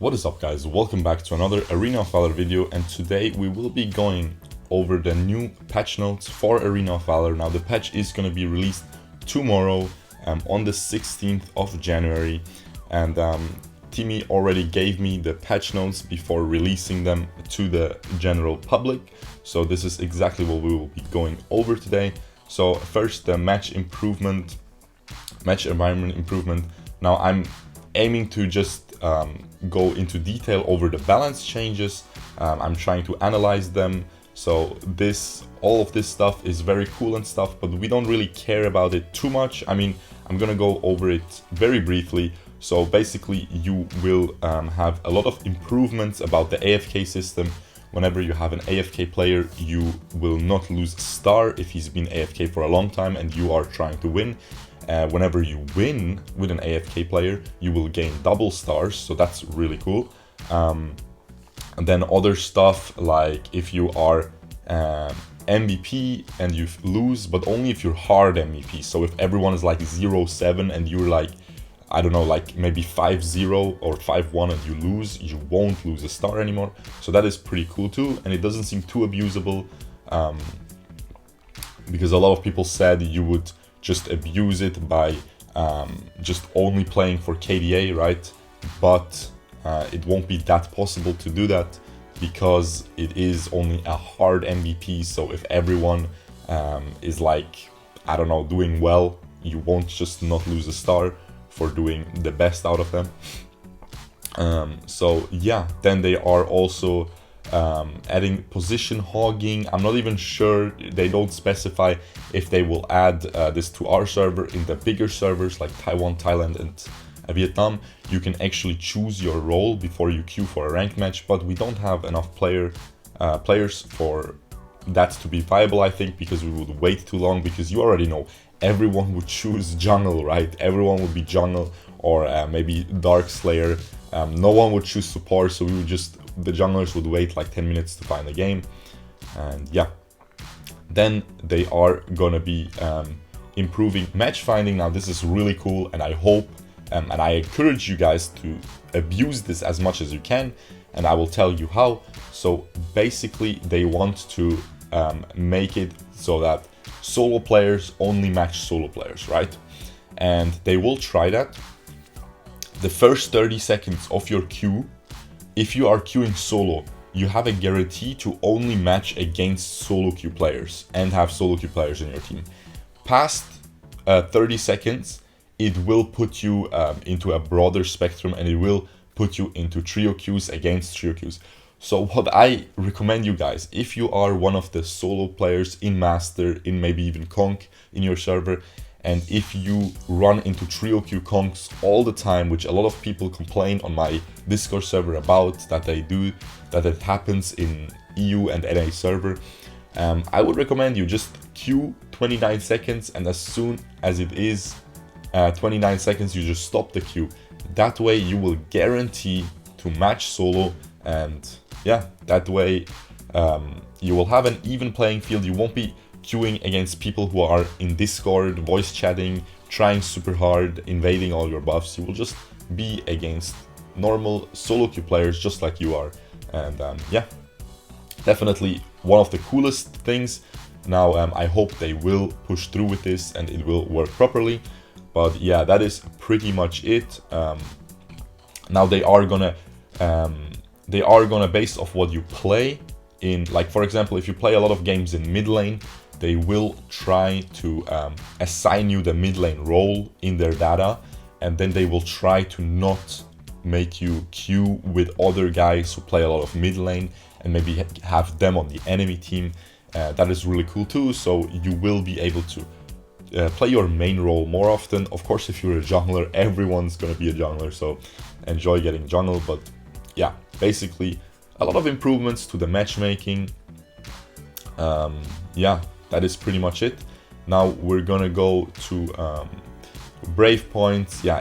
What is up, guys? Welcome back to another Arena of Valor video, and today we will be going over the new patch notes for Arena of Valor. Now the patch is going to be released tomorrow on the 16th of January, and Timmy already gave me the patch notes before releasing them to the general public, so this is exactly what we will be going over today. So first, the match environment improvement. Now I'm aiming to just go into detail over the balance changes. I'm trying to analyze them. So all of this stuff is very cool and stuff, but we don't really care about it too much. I mean, I'm gonna go over it very briefly. So basically you will have a lot of improvements about the AFK system. Whenever you have an AFK player, you will not lose a star if he's been AFK for a long time and you are trying to win. Whenever you win with an AFK player, you will gain double stars, so that's really cool. And then other stuff, like if you are MVP and you lose, but only if you're hard MVP. So if everyone is like 0-7 and you're like, I don't know, like maybe 5-0 or 5-1 and you lose, you won't lose a star anymore. So that is pretty cool too, and it doesn't seem too abusable, because a lot of people said you would just abuse it by just only playing for KDA, right? But it won't be that possible to do that because it is only a hard MVP. So if everyone is like, I don't know, doing well, you won't just not lose a star for doing the best out of them. So yeah, then they are also adding position hogging. I'm not even sure, they don't specify if they will add this to our server. In the bigger servers like Taiwan, Thailand and Vietnam, you can actually choose your role before you queue for a ranked match, but we don't have enough players for that to be viable, I think, because we would wait too long, because you already know everyone would choose jungle, right? Everyone would be jungle or maybe Dark Slayer. No one would choose support, so the junglers would wait like 10 minutes to find the game. And yeah, then they are gonna be improving match finding. Now this is really cool, and I hope and I encourage you guys to abuse this as much as you can, and I will tell you how. So basically they want to make it so that solo players only match solo players, right? And they will try that. The first 30 seconds of your queue, if you are queuing solo, you have a guarantee to only match against solo queue players and have solo queue players in your team. Past 30 seconds, it will put you into a broader spectrum, and it will put you into trio queues against trio queues. So what I recommend you guys, if you are one of the solo players in Master, in maybe even Conk in your server, and if you run into trio queue conks all the time, which a lot of people complain on my Discord server about, that it happens in EU and NA server, I would recommend you just queue 29 seconds, and as soon as it is 29 seconds, you just stop the queue. That way you will guarantee to match solo, and yeah, that way you will have an even playing field. You won't be queuing against people who are in Discord, voice chatting, trying super hard, invading all your buffs. You will just be against normal solo queue players just like you are. And yeah, definitely one of the coolest things. Now I hope they will push through with this and it will work properly. But yeah, that is pretty much it. Now they are gonna based off what you play in, like for example, if you play a lot of games in mid lane, they will try to assign you the mid lane role in their data, and then they will try to not make you queue with other guys who play a lot of mid lane and maybe have them on the enemy team. That is really cool too, so you will be able to play your main role more often. Of course, if you're a jungler, everyone's gonna be a jungler, so enjoy getting jungle. But yeah, basically a lot of improvements to the matchmaking. Yeah, that is pretty much it. Now we're gonna go to Brave points. Yeah,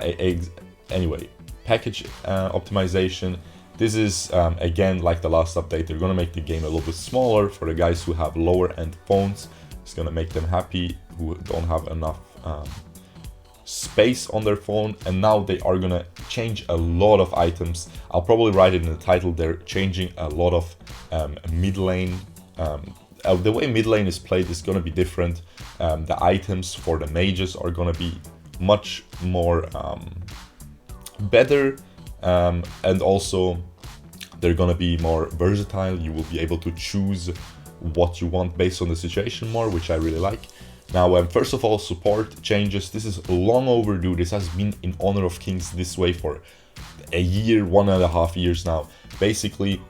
anyway, package optimization. This is again like the last update. They're gonna make the game a little bit smaller for the guys who have lower end phones. It's gonna make them happy who don't have enough space on their phone, and now they are gonna change a lot of items. I'll probably write it in the title. They're changing a lot of mid lane. The way mid lane is played is gonna be different. The items for the mages are gonna be much more better, and also they're gonna be more versatile. You will be able to choose what you want based on the situation more, which I really like. Now, first of all, support changes. This is long overdue. This has been in Honor of Kings this way for a year, 1.5 years now. Basically,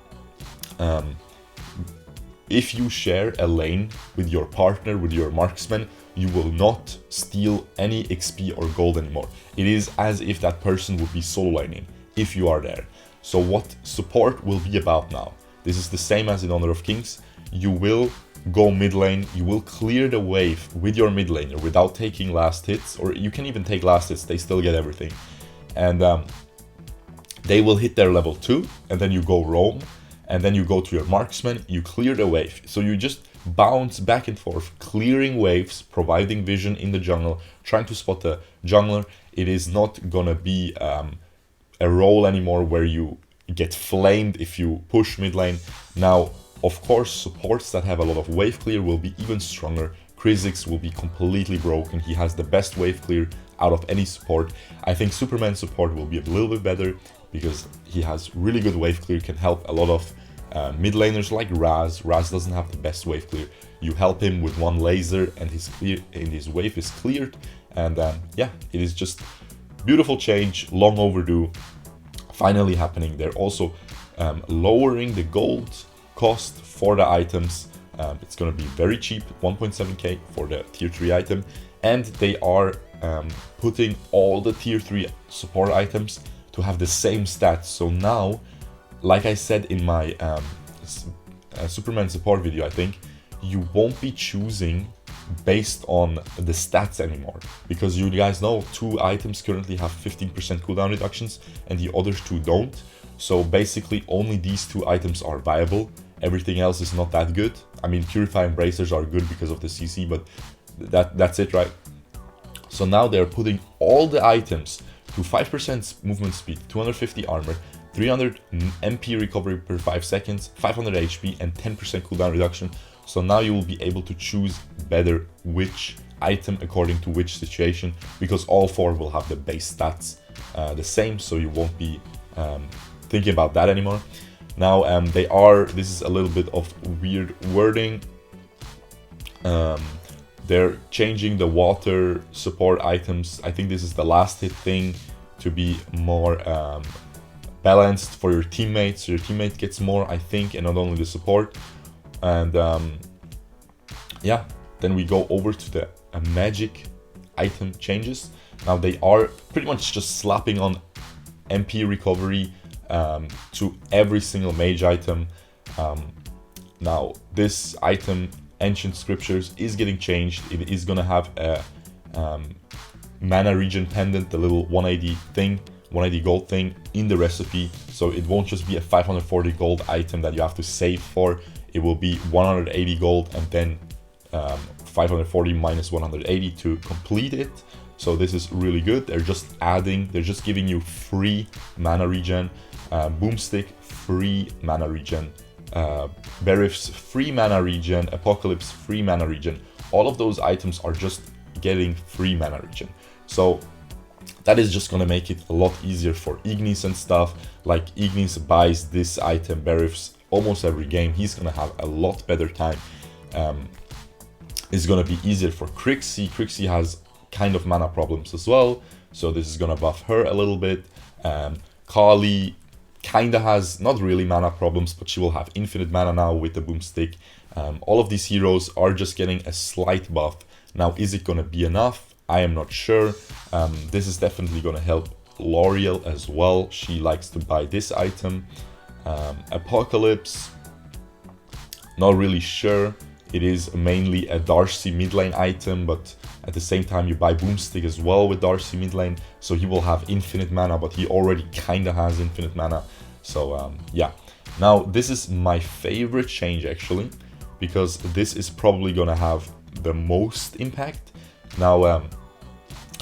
if you share a lane with your partner, with your marksman, you will not steal any XP or gold anymore. It is as if that person would be solo laning, if you are there. So what support will be about now? This is the same as in Honor of Kings. You will go mid lane, you will clear the wave with your mid laner without taking last hits, or you can even take last hits, they still get everything. And they will hit their level 2, and then you go roam, and then you go to your marksman, you clear the wave. So you just bounce back and forth, clearing waves, providing vision in the jungle, trying to spot the jungler. It is not gonna be a role anymore where you get flamed if you push mid lane. Now, of course, supports that have a lot of wave clear will be even stronger. Kha'Zix will be completely broken. He has the best wave clear out of any support. I think Superman support will be a little bit better because he has really good wave clear, can help a lot of mid laners like Raz. Raz doesn't have the best wave clear. You help him with one laser and his wave is cleared. And yeah, it is just beautiful change, long overdue, finally happening. They're also lowering the gold cost for the items. It's going to be very cheap, 1.7k for the tier 3 item, and they are putting all the tier 3 support items to have the same stats. So now, like I said in my Superman support video, I think, you won't be choosing based on the stats anymore, because you guys know 2 items currently have 15% cooldown reductions and the others 2 don't. So basically only these 2 items are viable. Everything else is not that good. I mean, Purifying Bracers are good because of the CC, but that's it, right? So now they're putting all the items to 5% movement speed, 250 armor, 300 MP recovery per 5 seconds, 500 HP, and 10% cooldown reduction. So now you will be able to choose better which item according to which situation, because all 4 will have the base stats the same, so you won't be thinking about that anymore. Now this is a little bit of weird wording. They're changing the water support items. I think this is the last hit thing to be more balanced for your teammates. So your teammate gets more, I think, and not only the support. And yeah, then we go over to the magic item changes. Now they are pretty much just slapping on MP recovery to every single mage item. Now this item, Ancient Scriptures, is getting changed. It is gonna have a mana regen pendant, the little 180 thing, 180 gold thing in the recipe. So it won't just be a 540 gold item that you have to save for. It will be 180 gold and then 540 minus 180 to complete it. So this is really good. They're just giving you free mana regen, Boomstick free mana regen, Berif's free mana regen, Apocalypse free mana regen. All of those items are just getting free mana regen. So that is just gonna make it a lot easier for Ignis and stuff. Like Ignis buys this item, Berif's, almost every game. He's gonna have a lot better time. It's gonna be easier for Crixie. Crixie has kind of mana problems as well, so this is gonna buff her a little bit. Kali kinda has not really mana problems, but she will have infinite mana now with the Boomstick. All of these heroes are just getting a slight buff. Now, is it gonna be enough? I am not sure. This is definitely gonna help L'Oreal as well. She likes to buy this item. Apocalypse, not really sure. It is mainly a Darcy mid lane item, but at the same time you buy Boomstick as well with Darcy mid lane, so he will have infinite mana, but he already kinda has infinite mana. So yeah. Now this is my favorite change actually, because this is probably gonna have the most impact. Now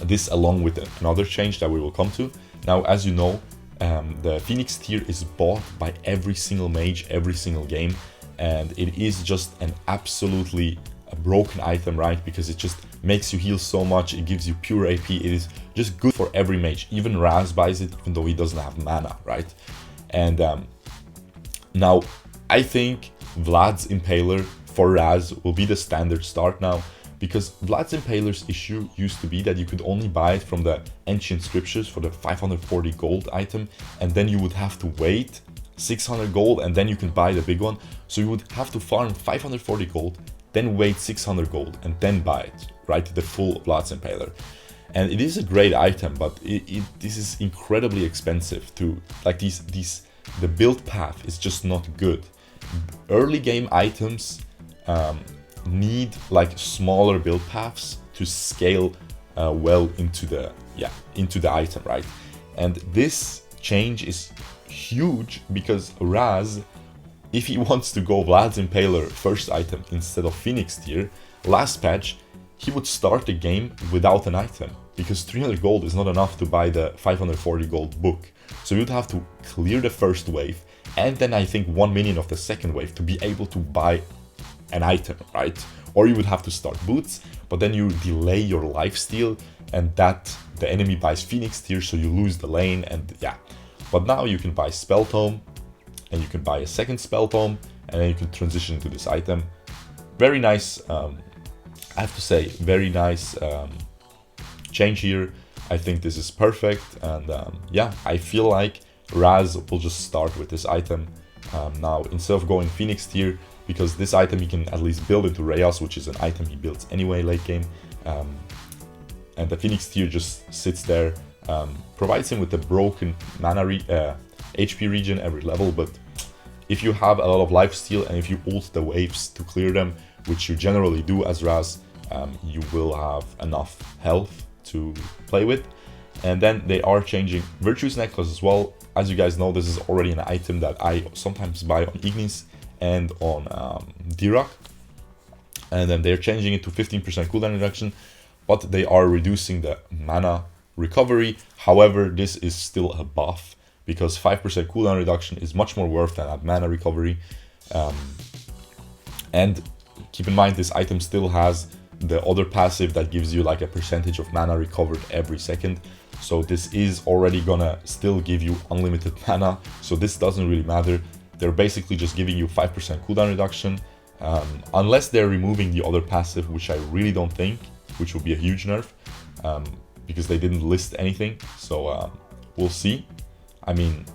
This along with another change that we will come to. Now, as you know, the Phoenix tier is bought by every single mage, every single game, and it is just an absolutely broken item, right? Because it just makes you heal so much, it gives you pure AP, it is just good for every mage. Even Raz buys it, even though he doesn't have mana, right? And now, I think Vlad's Impaler for Raz will be the standard start now, because Vlad's Impaler's issue used to be that you could only buy it from the Ancient Scriptures for the 540 gold item, and then you would have to wait 600 gold, and then you can buy the big one. So you would have to farm 540 gold, then wait 600 gold, and then buy it, right? The full Vlad's Impaler. And it is a great item, but this is incredibly expensive to, like, the build path is just not good. Early game items need like smaller build paths to scale well into the item, right? And this change is huge because Raz, if he wants to go Vlad's Impaler first item instead of Phoenix tier, last patch he would start the game without an item, because 300 gold is not enough to buy the 540 gold book. So you'd have to clear the first wave, and then I think 1 million of the second wave to be able to buy an item, right? Or you would have to start boots, but then you delay your lifesteal, and that the enemy buys Phoenix tier, so you lose the lane, and yeah. But now you can buy Spell Tome, and you can buy a second Spell Tome, and then you can transition to this item. Very nice, I have to say, very nice change here. I think this is perfect, and yeah, I feel like Raz will just start with this item now instead of going Phoenix tier, because this item he can at least build into Reyes, which is an item he builds anyway late game, and the Phoenix tier just sits there, provides him with the broken mana HP regen every level. But if you have a lot of lifesteal and if you ult the waves to clear them, which you generally do as Raz, you will have enough health to play with. And then they are changing Virtue's Necklace as well. As you guys know, this is already an item that I sometimes buy on Ignis and on D-Rock. And then they're changing it to 15% cooldown reduction, but they are reducing the mana recovery. However, this is still a buff, because 5% cooldown reduction is much more worth than that mana recovery. And keep in mind, this item still has the other passive that gives you like a percentage of mana recovered every second. So this is already gonna still give you unlimited mana, so this doesn't really matter. They're basically just giving you 5% cooldown reduction, unless they're removing the other passive, which I really don't think, which will be a huge nerf, because they didn't list anything. So we'll see. I mean,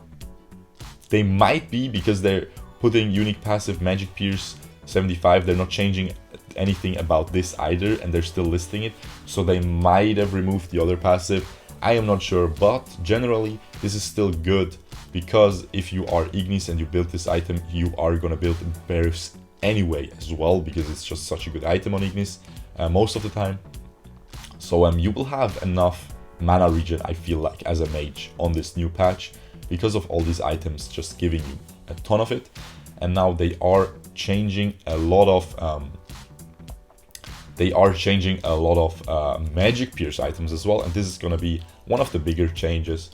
they might be, because they're putting unique passive Magic Pierce 75, they're not changing anything about this either, and they're still listing it, so they might have removed the other passive. I am not sure, but generally this is still good, because if you are Ignis and you build this item, you are gonna build Bears anyway as well, because it's just such a good item on Ignis most of the time. So you will have enough mana regen, I feel like, as a mage on this new patch, because of all these items just giving you a ton of it. And now they are changing a lot of Magic Pierce items as well, and this is going to be one of the bigger changes.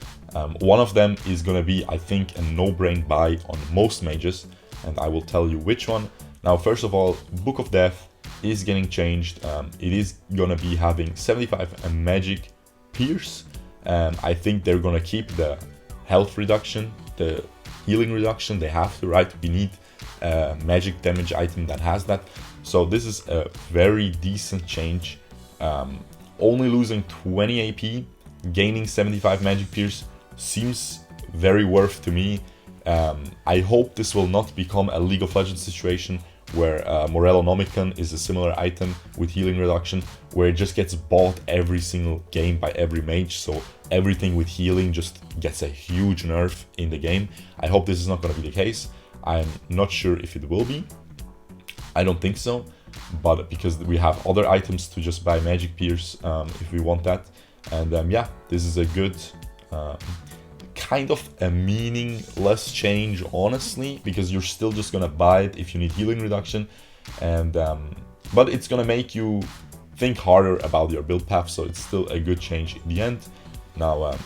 One of them is going to be, I think, a no-brain buy on most mages, and I will tell you which one. Now, first of all, Book of Death is getting changed. It is going to be having 75 Magic Pierce. I think they're going to keep the health reduction, the healing reduction. They have to, right? We need a magic damage item that has that. So this is a very decent change. Only losing 20 AP, gaining 75 Magic Pierce seems very worth to me. I hope this will not become a League of Legends situation where Morellonomicon is a similar item with healing reduction, where it just gets bought every single game by every mage, so everything with healing just gets a huge nerf in the game. I hope this is not going to be the case. I'm not sure if it will be. I don't think so, but because we have other items to just buy Magic Pierce if we want that. And yeah, this is a good kind of a meaningless change, honestly, because you're still just gonna buy it if you need healing reduction, and but it's gonna make you think harder about your build path, so it's still a good change in the end. Now,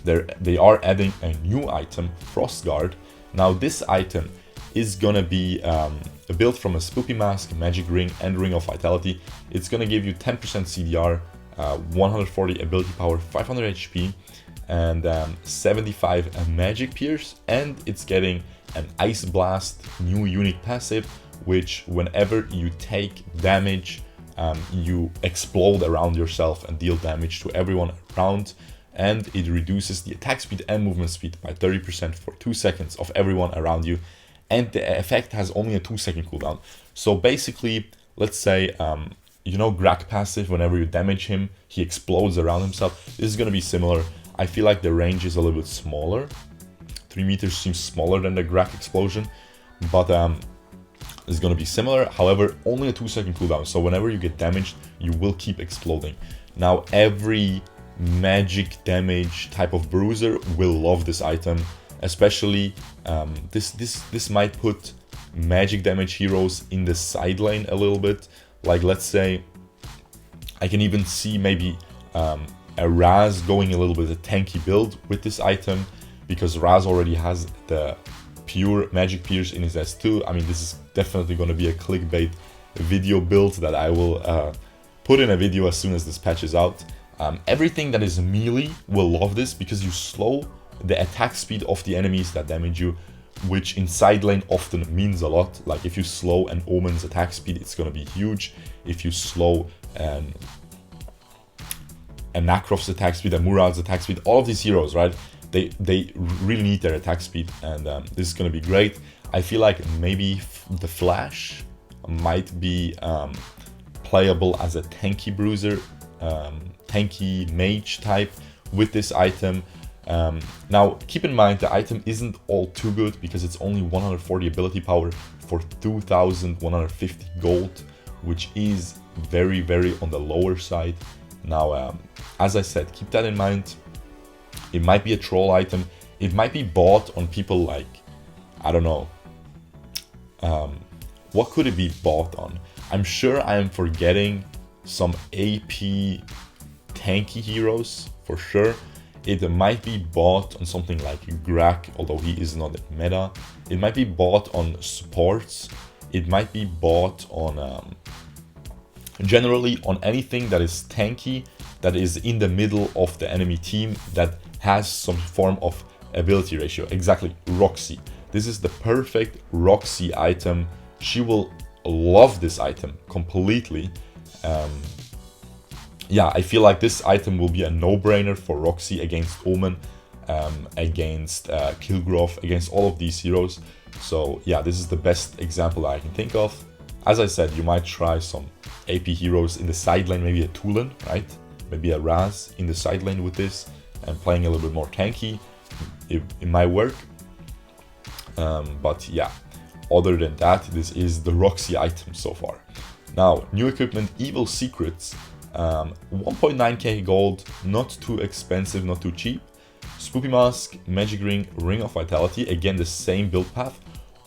they are adding a new item, Frost Guard. Now, this item is gonna be built from a Spoopy Mask, Magic Ring, and Ring of Vitality. It's gonna give you 10% CDR, 140 ability power, 500 HP, and 75 Magic Pierce, and it's getting an Ice Blast, new unique passive, which whenever you take damage, you explode around yourself and deal damage to everyone around, and it reduces the attack speed and movement speed by 30% for 2 seconds of everyone around you, and the effect has only a 2-second cooldown. So basically, let's say, you know, Grak passive, whenever you damage him, he explodes around himself. This is going to be similar. I feel like the range is a little bit smaller. 3 meters seems smaller than the Grak explosion, but it's going to be similar. However, only a 2-second cooldown. So whenever you get damaged, you will keep exploding. Now, every magic damage type of bruiser will love this item, especially this might put magic damage heroes in the side lane a little bit. Like, let's say, I can even see maybe a Raz going a little bit a tanky build with this item, because Raz already has the pure Magic Pierce in his S2. I mean, this is definitely going to be a clickbait video build that I will put in a video as soon as this patch is out. Everything that is melee will love this, because you slow the attack speed of the enemies that damage you, which in side lane often means a lot. Like, if you slow an Omen's attack speed, it's going to be huge. If you slow a Nakrov's attack speed, a Murad's attack speed, all of these heroes, right? They really need their attack speed, and this is going to be great. I feel like maybe the Flash might be playable as a tanky bruiser, tanky mage type with this item. Now, keep in mind, the item isn't all too good, because it's only 140 ability power for 2,150 gold, which is very, very on the lower side. Now, as I said, keep that in mind. It might be a troll item. It might be bought on people like, I don't know. What could it be bought on? I'm sure I am forgetting some AP tanky heroes for sure. It might be bought on something like Grak, although he is not a meta. It might be bought on supports. It might be bought on generally on anything that is tanky, that is in the middle of the enemy team, that has some form of ability ratio. Exactly, Roxy. This is the perfect Roxy item. She will love this item completely. Yeah, I feel like this item will be a no-brainer for Roxy against Omen, against Kilgrove, against all of these heroes. So yeah, this is the best example that I can think of. As I said, you might try some AP heroes in the side lane, maybe a Tulin, right? Maybe a Raz in the side lane with this, and playing a little bit more tanky. It might work. But yeah, other than that, this is the Roxy item so far. Now, new equipment, Evil Secrets. 1.9k gold, not too expensive, not too cheap. Spoopy Mask, Magic Ring, Ring of Vitality, again the same build path,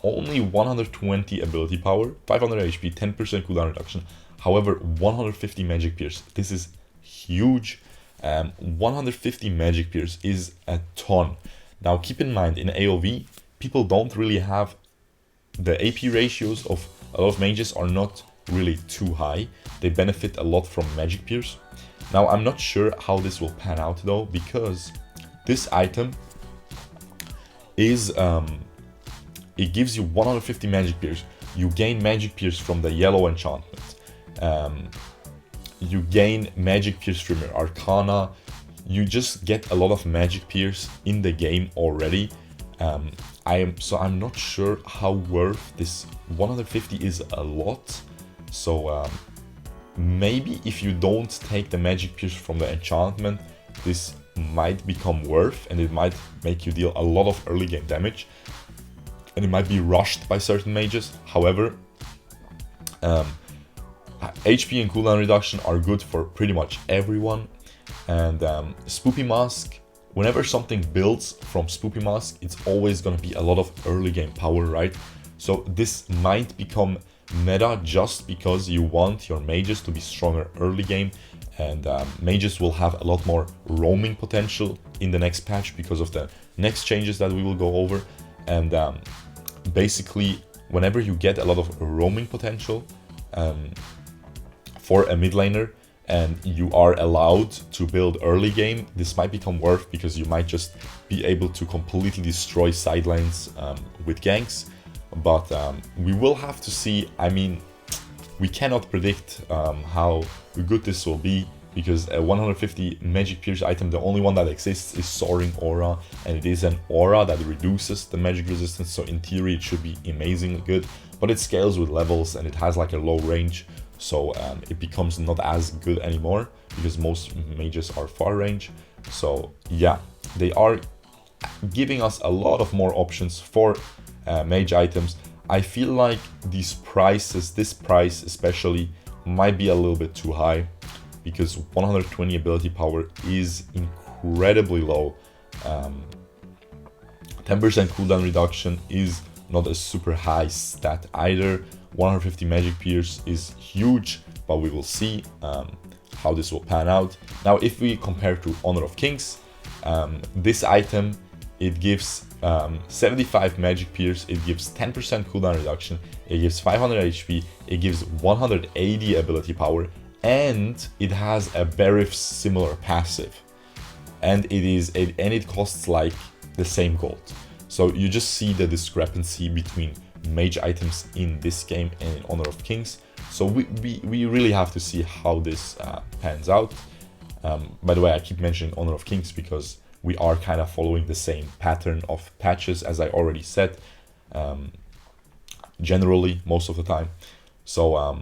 only 120 ability power, 500 HP, 10% cooldown reduction, however 150 Magic Pierce. This is huge. 150 Magic Pierce is a ton. Now keep in mind, in AOV, people don't really have, the AP ratios of a lot of mages are not really too high. They benefit a lot from Magic Pierce. Now I'm not sure how this will pan out though, because this item is it gives you 150 Magic Pierce. You gain Magic Pierce from the yellow enchantment. You gain Magic Pierce from your Arcana. You just get a lot of Magic Pierce in the game already. I'm not sure how worth this 150 is a lot. So maybe if you don't take the Magic Pierce from the enchantment, this might become worth, and it might make you deal a lot of early game damage, and it might be rushed by certain mages. However, HP and cooldown reduction are good for pretty much everyone. And Spoopy Mask, whenever something builds from Spoopy Mask, it's always going to be a lot of early game power, right? So this might become meta just because you want your mages to be stronger early game, and mages will have a lot more roaming potential in the next patch because of the next changes that we will go over. And basically, whenever you get a lot of roaming potential for a mid laner, and you are allowed to build early game, this might become worth, because you might just be able to completely destroy side lanes with ganks. But we will have to see. I mean, we cannot predict how good this will be, because a 150 magic pierce item, the only one that exists is Soaring Aura, and it is an aura that reduces the magic resistance, so in theory it should be amazingly good, but it scales with levels and it has like a low range. So it becomes not as good anymore, because most mages are far range. So yeah, they are giving us a lot of more options for mage items. I feel like these prices, this price especially, might be a little bit too high, because 120 ability power is incredibly low. 10% cooldown reduction is not a super high stat either. 150 magic pierce is huge, but we will see how this will pan out. Now, if we compare to Honor of Kings, this item, it gives 75 magic pierce, it gives 10% cooldown reduction, it gives 500 HP, it gives 180 ability power, and it has a very similar passive, and it costs like the same gold. So you just see the discrepancy between mage items in this game and in Honor of Kings. So we really have to see how this pans out. By the way, I keep mentioning Honor of Kings because we are kind of following the same pattern of patches, as I already said, generally most of the time. So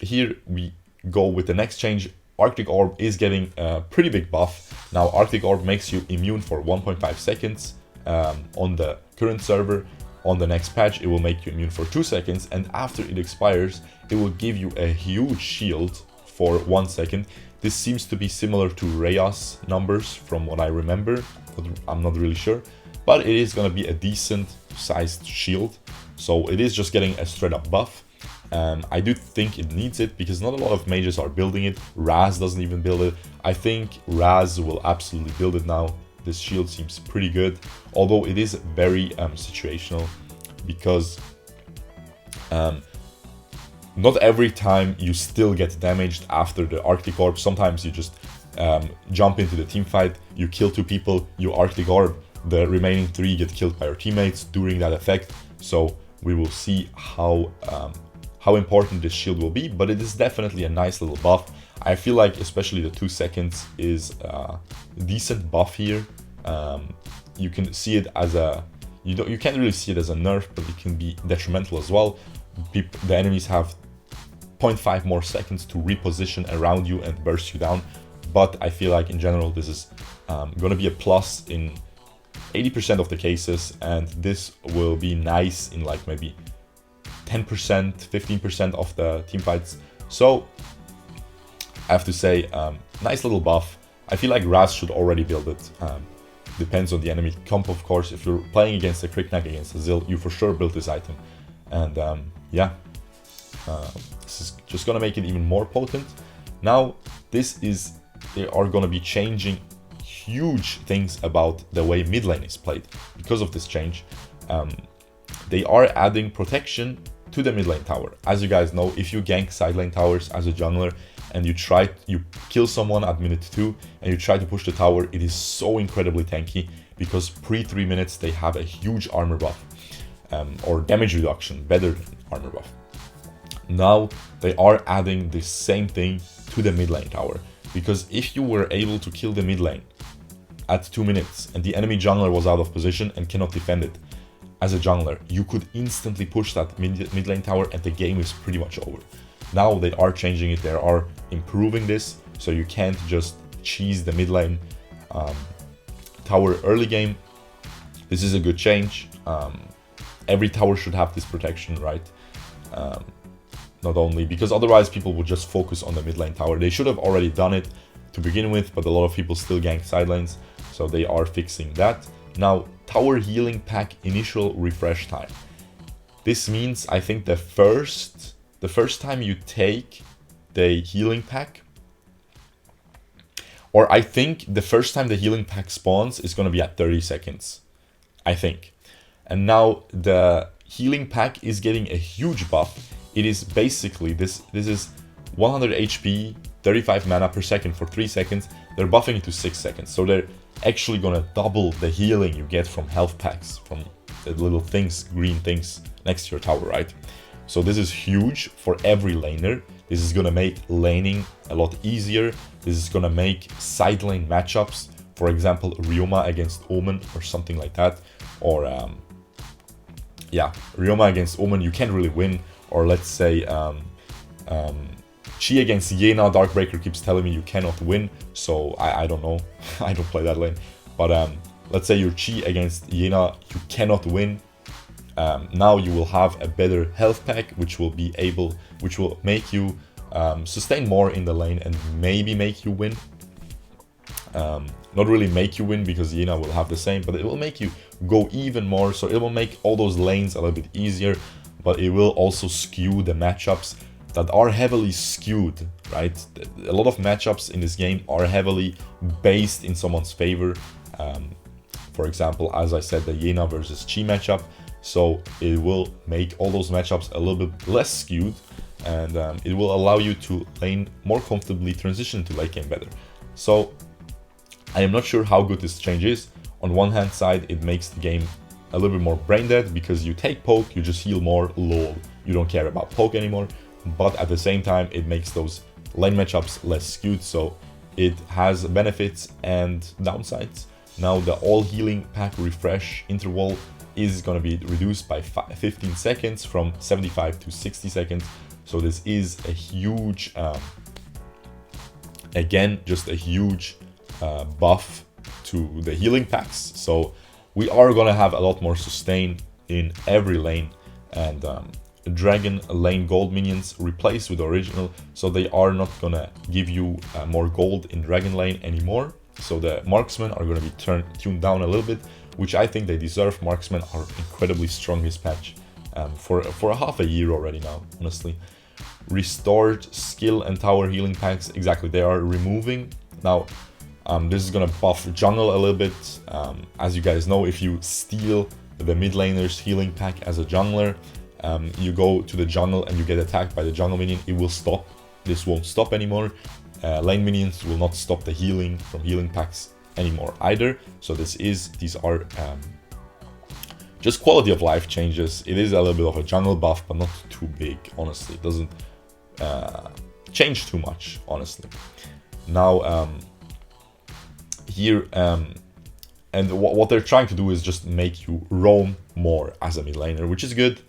here we go with the next change. Arctic Orb is getting a pretty big buff. Now, Arctic Orb makes you immune for 1.5 seconds on the current server. On the next patch, it will make you immune for 2 seconds, and after it expires, it will give you a huge shield for 1 second. This seems to be similar to Rhea's numbers from what I remember, but I'm not really sure. But it is going to be a decent sized shield, so it is just getting a straight up buff. I do think it needs it, because not a lot of mages are building it. Raz doesn't even build it. I think Raz will absolutely build it now. This shield seems pretty good, although it is very situational, because not every time you still get damaged after the Arctic Orb. Sometimes you just jump into the team fight, you kill 2 people, you Arctic Orb, the remaining 3 get killed by your teammates during that effect. So we will see how important this shield will be, but it is definitely a nice little buff. I feel like especially the 2 seconds is a decent buff here. You can see it as a, you can't really see it as a nerf, but it can be detrimental as well. The enemies have 0.5 more seconds to reposition around you and burst you down, but I feel like in general this is going to be a plus in 80% of the cases, and this will be nice in like maybe 10%, 15% of the team fights. So I have to say, nice little buff. I feel like Raz should already build it. Depends on the enemy comp, of course. If you're playing against a Kriknak, against a Zil, you for sure build this item. And yeah, this is just gonna make it even more potent. Now, they are gonna be changing huge things about the way mid lane is played because of this change. They are adding protection to the mid lane tower. As you guys know, if you gank side lane towers as a jungler and you kill someone at minute 2 and you try to push the tower, it is so incredibly tanky, because pre 3 minutes they have a huge armor buff, or damage reduction, better than armor buff. Now they are adding the same thing to the mid lane tower, because if you were able to kill the mid lane at 2 minutes and the enemy jungler was out of position and cannot defend it, as a jungler, you could instantly push that mid lane tower and the game is pretty much over. Now they are changing it, they are improving this, so you can't just cheese the mid lane tower early game. This is a good change. Every tower should have this protection, right? Not only because otherwise people would just focus on the mid lane tower. They should have already done it to begin with, but a lot of people still gank side lanes, so they are fixing that. Now, tower healing pack initial refresh time. This means I think the first time you take the healing pack, or I think the first time the healing pack spawns is going to be at 30 seconds, I think. And now the healing pack is getting a huge buff. It is basically, this is 100 HP, 35 mana per second for 3 seconds. They're buffing it to 6 seconds. So they're actually going to double the healing you get from health packs, from the little things, green things next to your tower, right? So this is huge for every laner. This is going to make laning a lot easier. This is going to make side lane matchups, for example, Ryoma against Omen or something like that. Or, yeah, Ryoma against Omen, you can't really win. Or let's say Chi against Yena, Darkbreaker keeps telling me you cannot win. So I don't know. I don't play that lane. But let's say you're Chi against Yena, you cannot win. Now you will have a better health pack, which will make you sustain more in the lane and maybe make you win. Not really make you win because Yena will have the same, but it will make you go even more. So it will make all those lanes a little bit easier, but it will also skew the matchups that are heavily skewed, right? A lot of matchups in this game are heavily based in someone's favor. For example, as I said, the Yena versus Chi matchup. So it will make all those matchups a little bit less skewed, and it will allow you to lane more comfortably, transition to late game better. So I am not sure how good this change is. On one hand side, it makes the game a little bit more brain dead because you take poke, you just heal more, lol. You don't care about poke anymore. But at the same time, it makes those lane matchups less skewed. So it has benefits and downsides. Now the all healing pack refresh interval is going to be reduced by 15 seconds from 75 to 60 seconds. So this is a huge, again, just a huge buff to the healing packs. So we are going to have a lot more sustain in every lane, and dragon lane gold minions replaced with original. So they are not going to give you more gold in dragon lane anymore. So the marksmen are going to be tuned down a little bit, which I think they deserve. Marksmen are incredibly strong this patch for a half a year already now, honestly. Restored skill and tower healing packs, exactly, they are removing. Now, this is gonna buff jungle a little bit. As you guys know, if you steal the mid laner's healing pack as a jungler, you go to the jungle and you get attacked by the jungle minion, it will stop. This won't stop anymore. Lane minions will not stop the healing from healing packs anymore either. So these are just quality of life changes. It is a little bit of a jungle buff, but not too big, honestly. It doesn't change too much, honestly. Now here, and what they're trying to do is just make you roam more as a mid laner, which is good.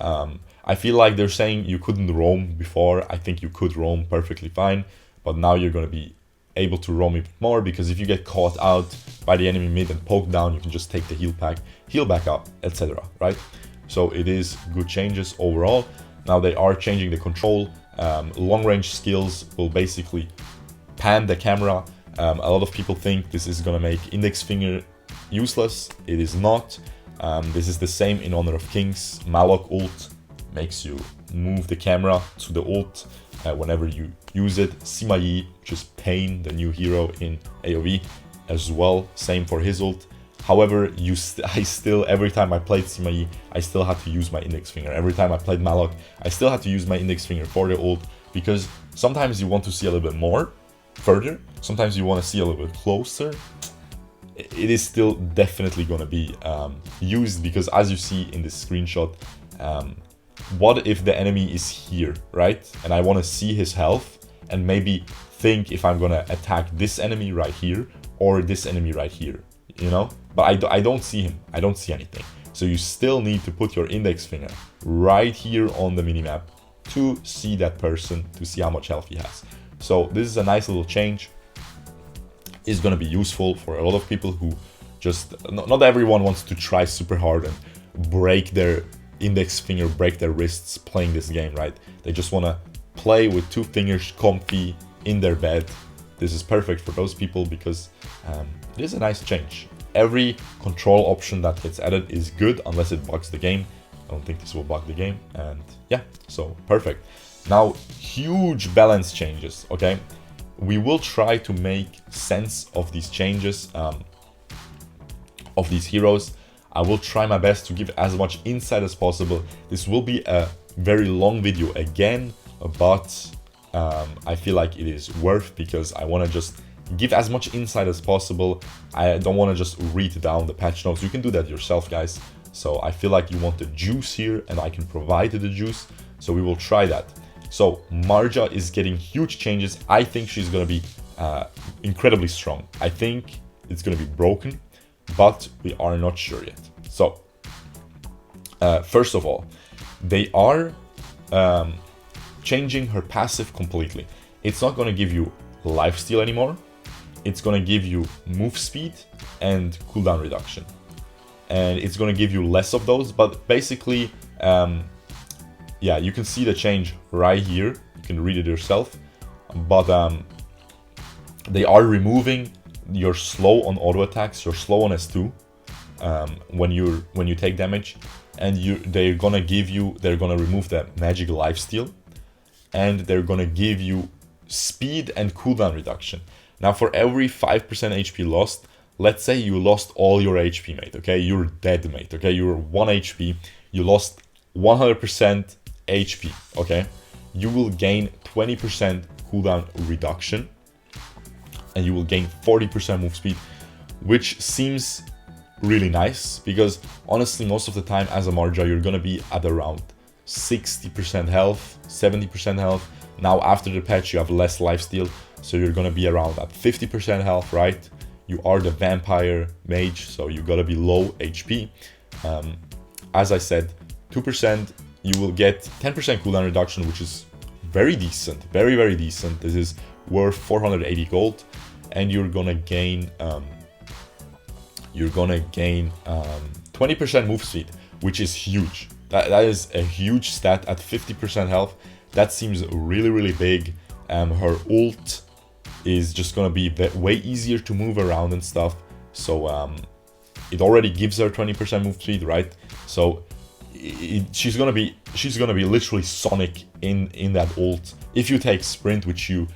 I feel like they're saying you couldn't roam before. I think you could roam perfectly fine, but now you're going to be able to roam even more, because if you get caught out by the enemy mid and poke down, you can just take the heal pack, heal back up, etc. Right? So it is good changes overall. Now they are changing the control. Long range skills will basically pan the camera. A lot of people think this is going to make index finger useless. It is not. This is the same in Honor of Kings. Maloch ult makes you move the camera to the ult whenever you use it. Sima Yi, which is Pain, the new hero in AOV as well. Same for his ult. However, I still, every time I played Sima Yi, I still had to use my index finger. Every time I played Maloch, I still had to use my index finger for the ult, because sometimes you want to see a little bit more further. Sometimes you want to see a little bit closer. It is still definitely going to be used, because as you see in this screenshot, what if the enemy is here, right? And I want to see his health and maybe think if I'm going to attack this enemy right here or this enemy right here, you know? But I don't see him. I don't see anything. So you still need to put your index finger right here on the minimap to see that person, to see how much health he has. So this is a nice little change. It's going to be useful for a lot of people who just, not everyone wants to try super hard and break their index finger, break their wrists playing this game, right? They just want to play with 2 fingers comfy in their bed. This is perfect for those people, because it is a nice change. Every control option that gets added is good unless it bugs the game. don't think this will bug the game. And yeah, so perfect. Now, huge balance changes, okay? We will try to make sense of these changes, of these heroes. I will try my best to give as much insight as possible. This will be a very long video again, but I feel like it is worth, because I want to just give as much insight as possible. I don't want to just read down the patch notes. You can do that yourself, guys. So I feel like you want the juice here, and I can provide the juice. So we will try that. So Marja is getting huge changes. I think she's going to be incredibly strong. I think it's going to be broken, but we are not sure yet. So first of all, they are changing her passive completely. It's not going to give you lifesteal anymore. It's going to give you move speed and cooldown reduction. And it's going to give you less of those, but basically, yeah, you can see the change right here. You can read it yourself. But they are removing your slow on auto attacks, your slow on S2 when you take damage, and they're gonna remove the magic lifesteal, and they're gonna give you speed and cooldown reduction. Now, for every 5% HP lost, let's say you lost all your HP, mate, okay? You're dead, mate, okay? You're 1 HP, you lost 100% HP, okay? You will gain 20% cooldown reduction, and you will gain 40% move speed, which seems really nice, because honestly, most of the time as a Marja, you're gonna be at around 60% health, 70% health. Now, after the patch, you have less lifesteal, so you're gonna be around at 50% health, right? You are the vampire mage, so you gotta be low HP. As I said, 2%, you will get 10% cooldown reduction, which is very decent, very, very decent. This is worth 480 gold, and you're gonna gain 20% move speed, which is huge. That is a huge stat at 50% health. That seems really, really big. Her ult is just gonna be way easier to move around and stuff. So it already gives her 20% move speed, right? So she's gonna be literally Sonic in that ult. If you take sprint, which you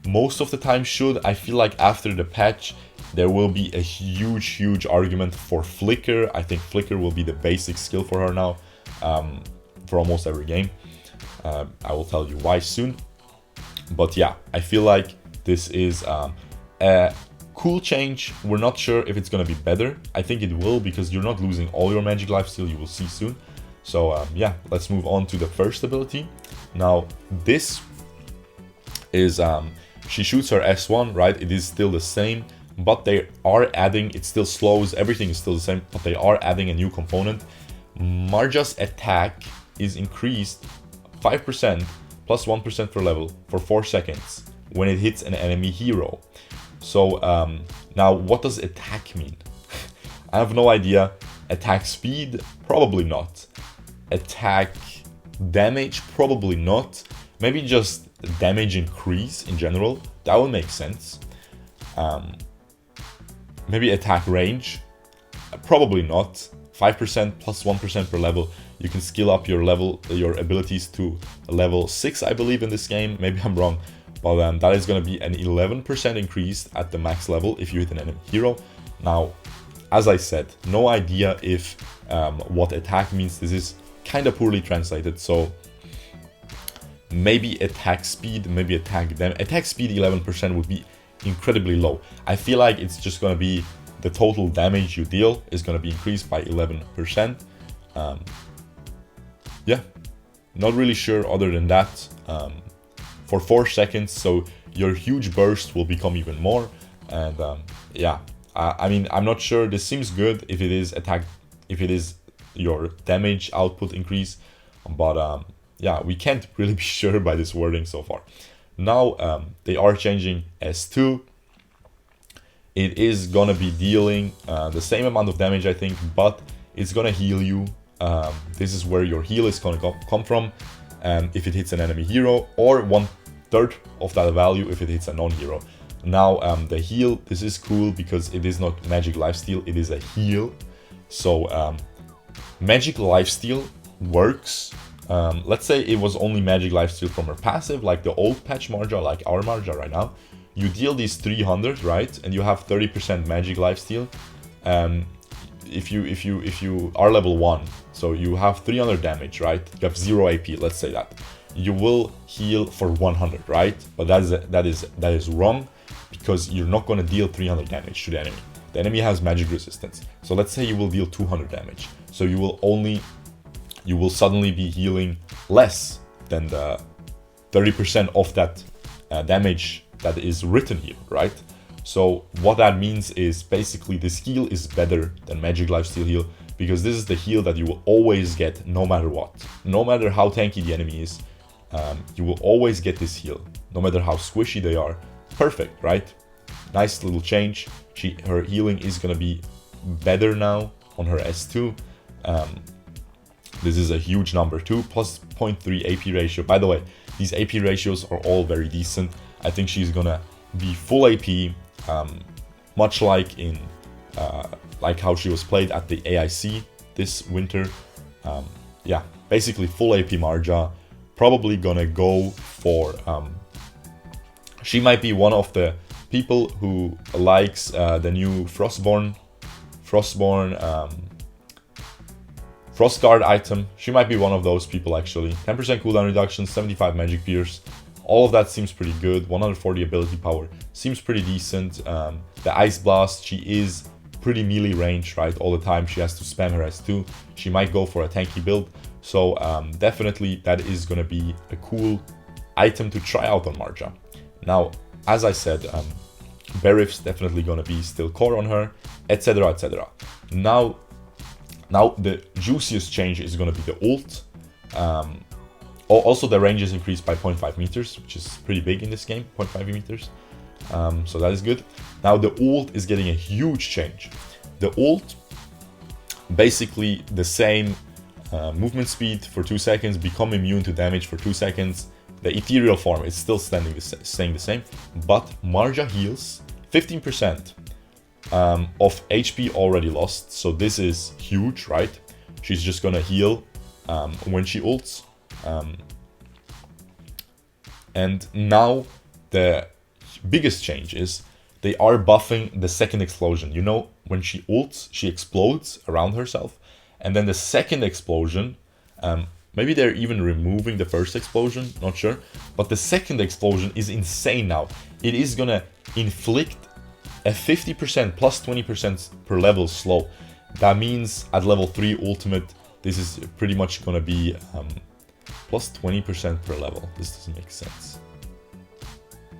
most of the time should, I feel like after the patch there will be a huge argument for flicker. I think flicker will be the basic skill for her now, for almost every game. I will tell you why soon. But yeah, I feel like this is a cool change. We're not sure if it's going to be better. I think it will, because you're not losing all your magic lifesteal. You will see soon. So yeah, let's move on to the first ability. Now, this is, she shoots her S1, right? It is still the same, but they are adding, it still slows, everything is still the same, but they are adding a new component. Marja's attack is increased 5% plus 1% per level for 4 seconds when it hits an enemy hero. So now, what does attack mean? I have no idea. Attack speed? Probably not. Attack damage? Probably not. Maybe just damage increase in general. That would make sense. Maybe attack range? Probably not. 5% plus 1% per level. You can skill up your abilities to level 6, I believe, in this game. Maybe I'm wrong. But that is going to be an 11% increase at the max level if you hit an enemy hero. Now, as I said, no idea if what attack means. This is kind of poorly translated. So maybe attack speed, maybe attack damage. Attack speed 11% would be incredibly low. I feel like it's just going to be the total damage you deal is going to be increased by 11%. Yeah, not really sure other than that. For 4 seconds, so your huge burst will become even more. And yeah, I mean, I'm not sure. This seems good if it is attack, if it is your damage output increase, but yeah, we can't really be sure by this wording so far. Now they are changing S2. It is gonna be dealing the same amount of damage, I think, but it's gonna heal you. This is where your heal is gonna come from, if it hits an enemy hero, or 1/3 of that value if it hits a non-hero. Now the heal, this is cool because it is not magic lifesteal, it is a heal. So Magic Lifesteal works. Let's say it was only Magic Lifesteal from her passive, like the old patch Marja, like our Marja right now. You deal these 300, right? And you have 30% Magic Lifesteal. If you are level 1, so you have 300 damage, right? You have 0 AP, let's say that. You will heal for 100, right? But that is wrong, because you're not going to deal 300 damage to the enemy. The enemy has magic resistance. So let's say you will deal 200 damage. So you will suddenly be healing less than the 30% of that damage that is written here, right? So what that means is basically this heal is better than Magic Lifesteal heal, because this is the heal that you will always get no matter what. No matter how tanky the enemy is, you will always get this heal, no matter how squishy they are. Perfect, right? Nice little change. Her healing is gonna be better now on her S2. This is a huge number too, plus 0.3 AP ratio. By the way, these AP ratios are all very decent. I think she's gonna be full AP, much like in like how she was played at the AIC this winter. Yeah, basically full AP Marja. Probably gonna go for. She might be one of the people who likes the new Frostborn Frostguard item. She might be one of those people actually. 10% cooldown reduction, 75 magic pierce. All of that seems pretty good. 140 ability power seems pretty decent. The Ice Blast, she is pretty melee range, right? All the time she has to spam her S2. She might go for a tanky build. So definitely that is going to be a cool item to try out on Marja. Now, as I said, Berif's definitely going to be still core on her, etc, etc. Now the juiciest change is going to be the ult. Also, the range is increased by 0.5 meters, which is pretty big in this game, 0.5 meters. So that is good. Now the ult is getting a huge change. The ult, basically the same movement speed for 2 seconds, become immune to damage for 2 seconds. The ethereal form is still staying the same, but Marja heals 15% of HP already lost. So this is huge, right? She's just gonna heal when she ults. And now the biggest change is they are buffing the second explosion. You know, when she ults, she explodes around herself, and then the second explosion, maybe they're even removing the first explosion, not sure, but the second explosion is insane now. It is gonna inflict a 50% plus 20% per level slow. That means at level 3 ultimate, this is pretty much gonna be plus 20% per level. This doesn't make sense,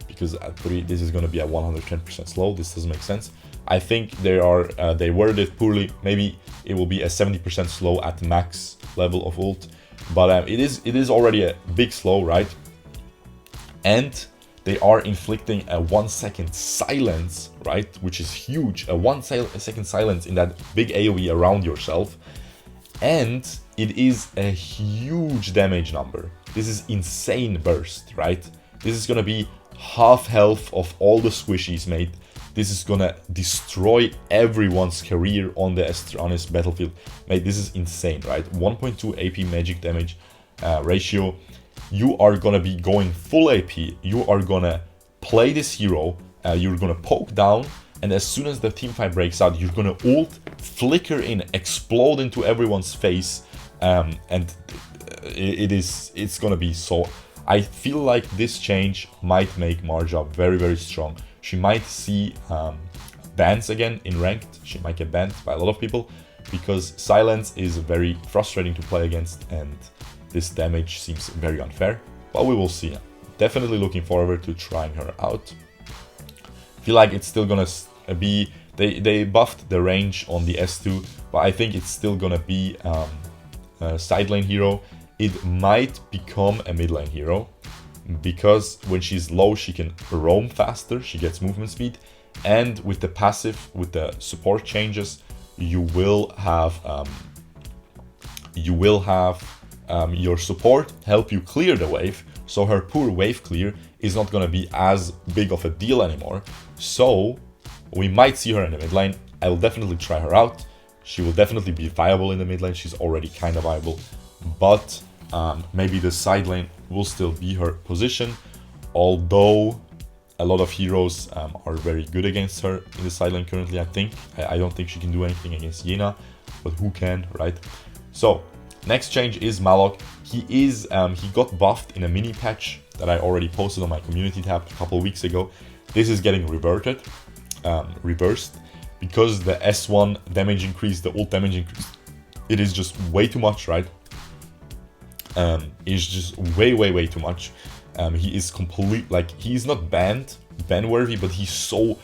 because at 3 this is going to be at 110% slow. This doesn't make sense. I think they worded it poorly. Maybe it will be a 70% slow at max level of ult, but it is already a big slow, right? And they are inflicting a 1 second silence, right, which is huge. A 1 second silence in that big AoE around yourself. And it is a huge damage number. This is insane burst, right? This is gonna be half health of all the squishies, mate. This is gonna destroy everyone's career on this battlefield, mate. This is insane, right? 1.2 AP magic damage ratio. You are gonna be going full AP. You are gonna play this hero. You're gonna poke down. And as soon as the teamfight breaks out, you're gonna ult, flicker in, explode into everyone's face, and it's gonna be so. I feel like this change might make Marja very, very strong. She might see bans again in ranked. She might get banned by a lot of people, because silence is very frustrating to play against, and this damage seems very unfair. But we will see. Definitely looking forward to trying her out. Feel like it's still gonna be, they buffed the range on the S2, but I think it's still gonna be a side lane hero. It might become a mid lane hero, because when she's low she can roam faster, she gets movement speed, and with the passive, with the support changes, you will have your support help you clear the wave. So her poor wave clear is not going to be as big of a deal anymore. So we might see her in the mid lane. I will definitely try her out. She will definitely be viable in the mid lane. She's already kind of viable, but maybe the side lane will still be her position, although a lot of heroes are very good against her in the side lane currently, I think. I don't think she can do anything against Yena, but who can, right? So, next change is Maloch. He got buffed in a mini patch that I already posted on my community tab a couple of weeks ago. This is getting reversed, because the S1 damage increase, the ult damage increase, it is just way too much, right? It's just way too much. He is he's not ban-worthy, but he's so,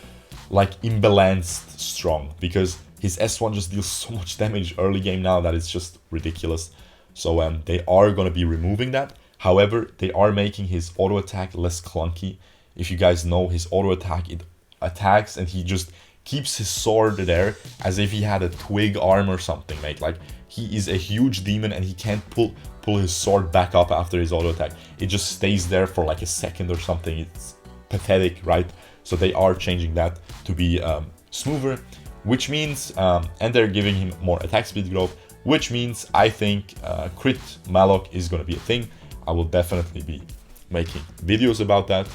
like, imbalanced strong, because his S1 just deals so much damage early game now that it's just ridiculous. So they are going to be removing that. However, they are making his auto attack less clunky. If you guys know his auto attack, it attacks and he just keeps his sword there as if he had a twig arm or something, mate. Like, he is a huge demon and he can't pull his sword back up after his auto attack. It just stays there for like a second or something. It's pathetic, right? So they are changing that to be smoother, which means, and they're giving him more attack speed growth, which means I think crit Maloch is going to be a thing. I will definitely be making videos about that.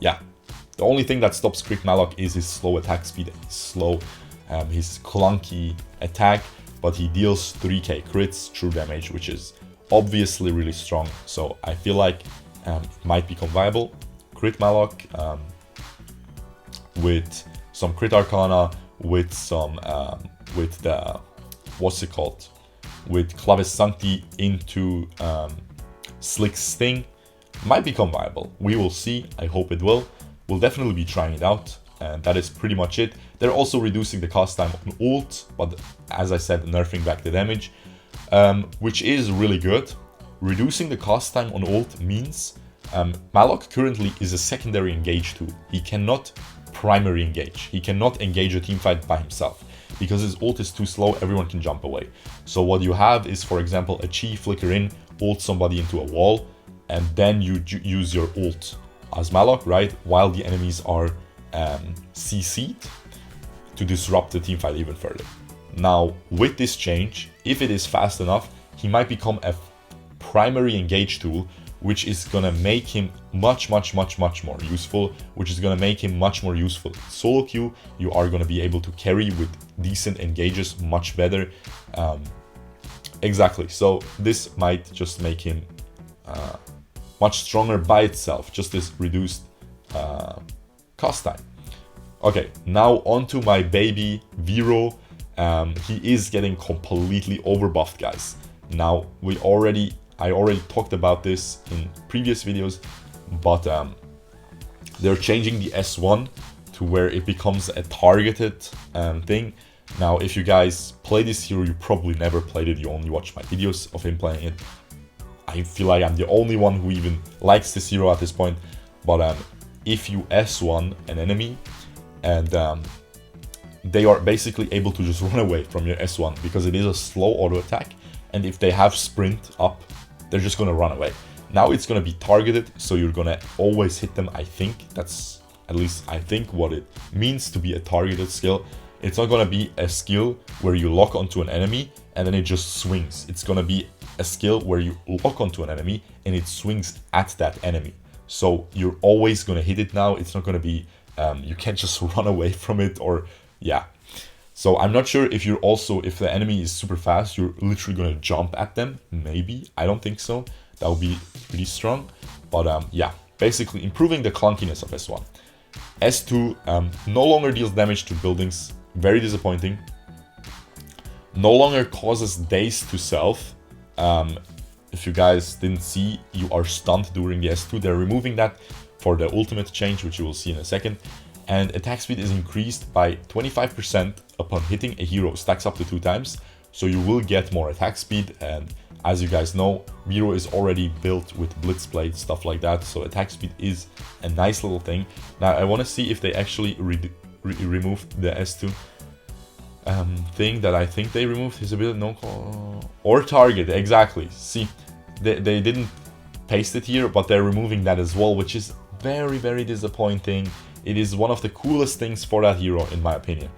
Yeah, the only thing that stops crit Maloch is his slow attack speed, his clunky attack, but he deals 3k crits, true damage, which is obviously really strong. So I feel like it might become viable. Crit Maloch with some crit Arcana, with some with the with Clavis Sancti into Slick Sting might become viable. We will see. I hope it will. We'll definitely be trying it out, and that is pretty much it. They're also reducing the cast time on ult, but as I said, nerfing back the damage, which is really good. Reducing the cast time on ult means Maloch currently is a secondary engage tool. He cannot primary engage. He cannot engage a team fight by himself because his ult is too slow. Everyone can jump away. So what you have is, for example, a chi flicker in, ult somebody into a wall, and then you use your ult as Maloch, right? While the enemies are CC'd to disrupt the team fight even further. Now, with this change, if it is fast enough, he might become a primary engage tool, which is gonna make him much more useful, which is gonna make him much more useful in solo queue. You are gonna be able to carry with decent engages much better. Exactly, so this might just make him much stronger by itself, just this reduced cost time. Okay, now onto my baby Wiro. He is getting completely overbuffed, guys. Now, I already talked about this in previous videos, but they're changing the S1 to where it becomes a targeted thing. Now, if you guys play this hero, you probably never played it, you only watch my videos of him playing it. I feel like I'm the only one who even likes this hero at this point, but if you S1 an enemy, and they are basically able to just run away from your S1 because it is a slow auto attack, and if they have sprint up, they're just gonna run away. Now it's gonna be targeted, so you're gonna always hit them. I think that's, at least I think, what it means to be a targeted skill. It's not gonna be a skill where you lock onto an enemy and then it just swings. It's gonna be a skill where you lock onto an enemy and it swings at that enemy. So you're always gonna hit it now. It's not gonna be, you can't just run away from it, or yeah. So I'm not sure if if the enemy is super fast, you're literally gonna jump at them. Maybe, I don't think so. That would be pretty strong. But yeah, basically improving the clunkiness of S1. S2 no longer deals damage to buildings. Very disappointing. No longer causes daze to self. If you guys didn't see, you are stunned during the S2. They're removing that for the ultimate change, which you will see in a second. And attack speed is increased by 25% upon hitting a hero, stacks up to 2 times. So you will get more attack speed, and as you guys know, Wiro is already built with blitz plate, stuff like that. So attack speed is a nice little thing. Now I want to see if they actually removed the S2 thing that I think they removed. His ability, no call, or target, exactly. See, they didn't paste it here, but they're removing that as well, which is very disappointing. It is one of the coolest things for that hero, in my opinion.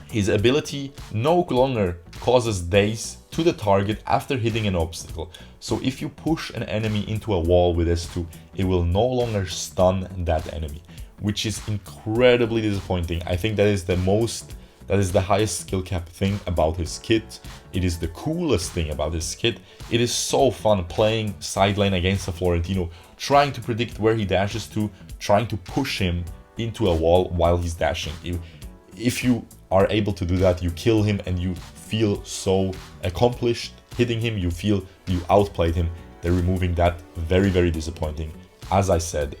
His ability no longer causes daze to the target after hitting an obstacle. So if you push an enemy into a wall with S2, it will no longer stun that enemy, which is incredibly disappointing. I think that is the highest skill cap thing about his kit. It is the coolest thing about his kit. It is so fun playing side lane against a Florentino, trying to predict where he dashes to, trying to push him into a wall while he's dashing. If you are able to do that, you kill him and you feel so accomplished hitting him, you feel you outplayed him. They're removing that. Very, very disappointing. As I said,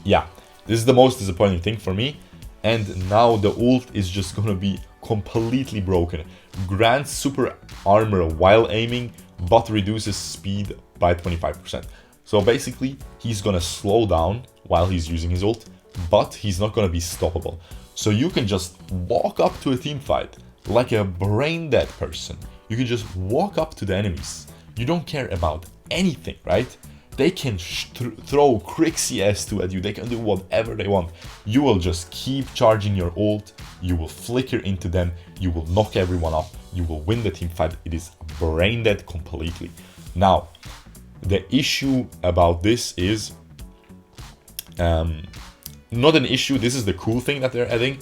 yeah, this is the most disappointing thing for me. And now the ult is just gonna be completely broken. Grants super armor while aiming, but reduces speed by 25%. So basically, he's gonna slow down while he's using his ult, but he's not gonna be stoppable. So you can just walk up to a team fight like a brain dead person. You can just walk up to the enemies. You don't care about anything, right? They can throw Crixie S2 at you. They can do whatever they want. You will just keep charging your ult. You will flicker into them. You will knock everyone off. You will win the team fight. It is brain dead completely. Now, the issue about this is not an issue. This is the cool thing that they're adding.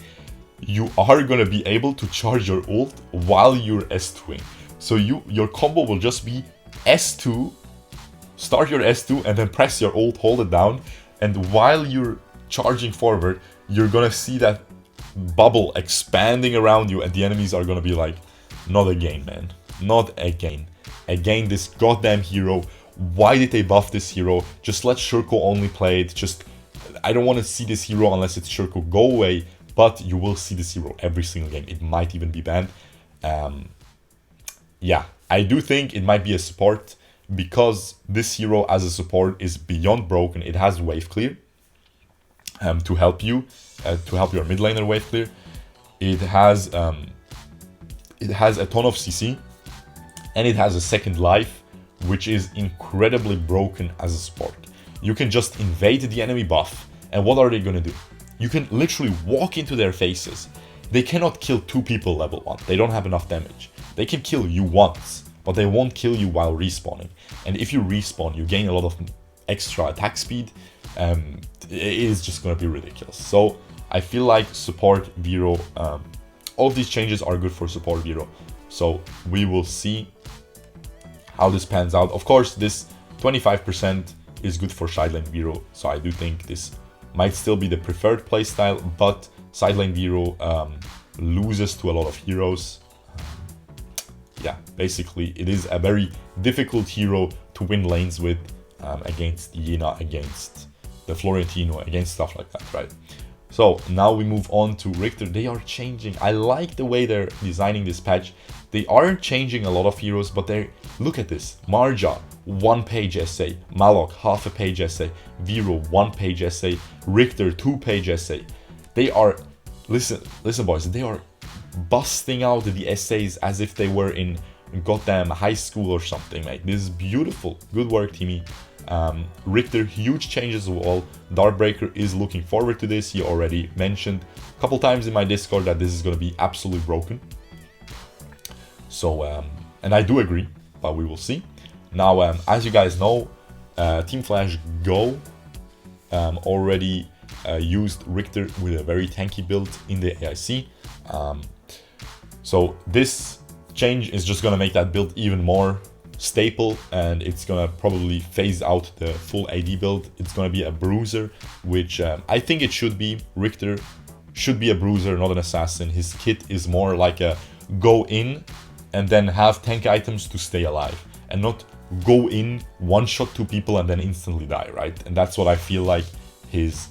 You are going to be able to charge your ult while you're S2ing. So your combo will just be S2, start your S2 and then press your ult, hold it down, and while you're charging forward, you're gonna see that bubble expanding around you and the enemies are gonna be like, not again, man, not again. Again, this goddamn hero. Why did they buff this hero? Just let Shurko only play it. I don't want to see this hero unless it's Shurko. Go away. But you will see this hero every single game. It might even be banned. Yeah, I do think it might be a support, because this hero as a support is beyond broken. It has wave clear to help you, to help your mid laner wave clear. It has a ton of CC, and it has a second life, which is incredibly broken as a support. You can just invade the enemy buff, and what are they gonna do? You can literally walk into their faces. They cannot kill 2 people level 1. They don't have enough damage. They can kill you once, but they won't kill you while respawning. And if you respawn, you gain a lot of extra attack speed. It is just gonna be ridiculous. So I feel like support Wiro, all of these changes are good for support Wiro. So we will see how this pans out. Of course, this 25% is good for side lane Wiro. So I do think this might still be the preferred playstyle, but side lane Wiro loses to a lot of heroes. Yeah, basically it is a very difficult hero to win lanes with, against Yena, against the Florentino, against stuff like that, right? So now we move on to Riktor. They are changing. I like the way they're designing this patch. They aren't changing a lot of heroes, but look at this. Marja, 1-page essay. Maloch, half a page essay. Wiro, 1-page essay. Riktor, 2-page essay. They are, listen boys, they are busting out the essays as if they were in goddamn high school or something, mate. This is beautiful. Good work, Timmy. Riktor, huge changes of all. Darkbreaker is looking forward to this. He already mentioned a couple times in my Discord that this is going to be absolutely broken. So, and I do agree, but we will see. Now, as you guys know, Team Flash Go already used Riktor with a very tanky build in the AIC. So this change is just going to make that build even more staple, and it's going to probably phase out the full AD build. It's going to be a bruiser, which I think it should be. Riktor should be a bruiser, not an assassin. His kit is more like a go in and then have tank items to stay alive, and not go in, one-shot 2 people and then instantly die, right? And that's what I feel like his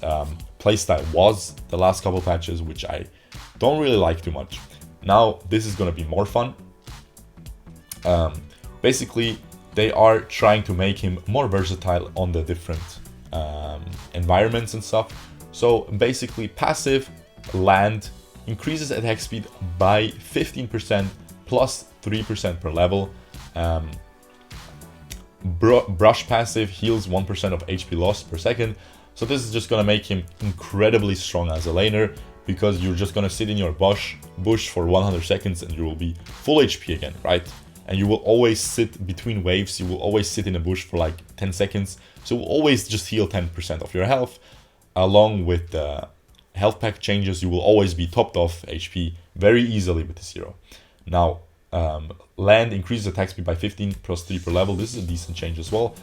playstyle was the last couple patches, which I don't really like too much. Now this is going to be more fun. Basically, they are trying to make him more versatile on the different environments and stuff. So basically, passive land increases attack speed by 15% plus 3% per level. Brush passive heals 1% of HP lost per second. So this is just going to make him incredibly strong as a laner. because you're just gonna sit in your bush for 100 seconds and you will be full HP again, right? And you will always sit between waves, you will always sit in a bush for like 10 seconds, so will always just heal 10% of your health. Along with the health pack changes, you will always be topped off HP very easily with this hero. Now, land increases attack speed by 15 plus 3 per level. This is a decent change as well.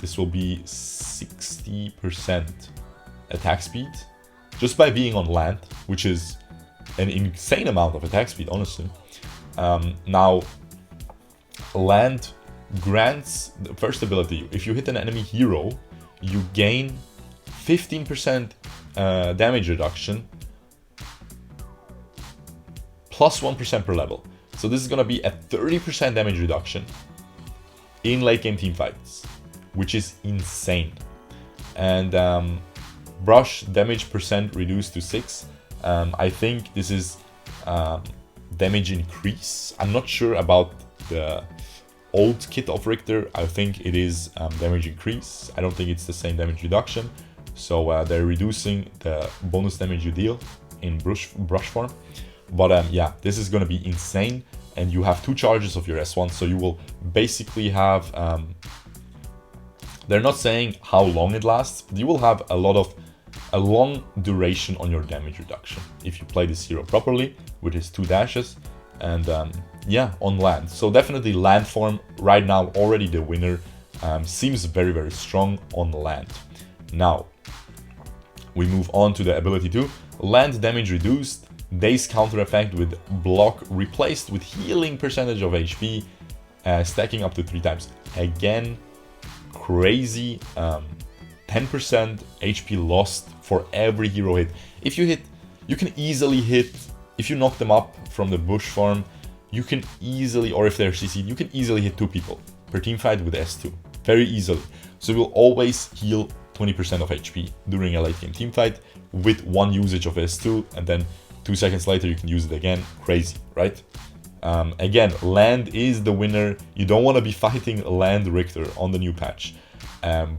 This will be 60% attack speed just by being on land, which is an insane amount of attack speed, honestly. Now, land grants the first ability. If you hit an enemy hero, you gain 15% damage reduction plus 1% per level. So this is going to be a 30% damage reduction in late game team fights, which is insane. And brush damage percent reduced to 6. I think this is damage increase. I'm not sure about the old kit of Riktor. I think it is damage increase. I don't think it's the same damage reduction. So they're reducing the bonus damage you deal in brush form. But yeah, this is going to be insane. And you have 2 charges of your S1. So you will basically have... they're not saying how long it lasts, but you will have a long duration on your damage reduction if you play this hero properly with his 2 dashes. And yeah, on land. So definitely land form right now already the winner. Seems very, very strong on land. Now, we move on to the ability 2. Land damage reduced, daze counter effect with block replaced with healing percentage of HP, stacking up to 3 times. Again, crazy 10% HP lost for every hero hit. If you hit, you can easily hit, if you knock them up from the bush farm, you can easily, or if they're CC'd, you can easily hit 2 people per team fight with S2. Very easily. So you'll always heal 20% of HP during a late game team fight with 1 usage of S2, and then 2 seconds later you can use it again. Crazy, right? Again, land is the winner. You don't want to be fighting land Riktor on the new patch.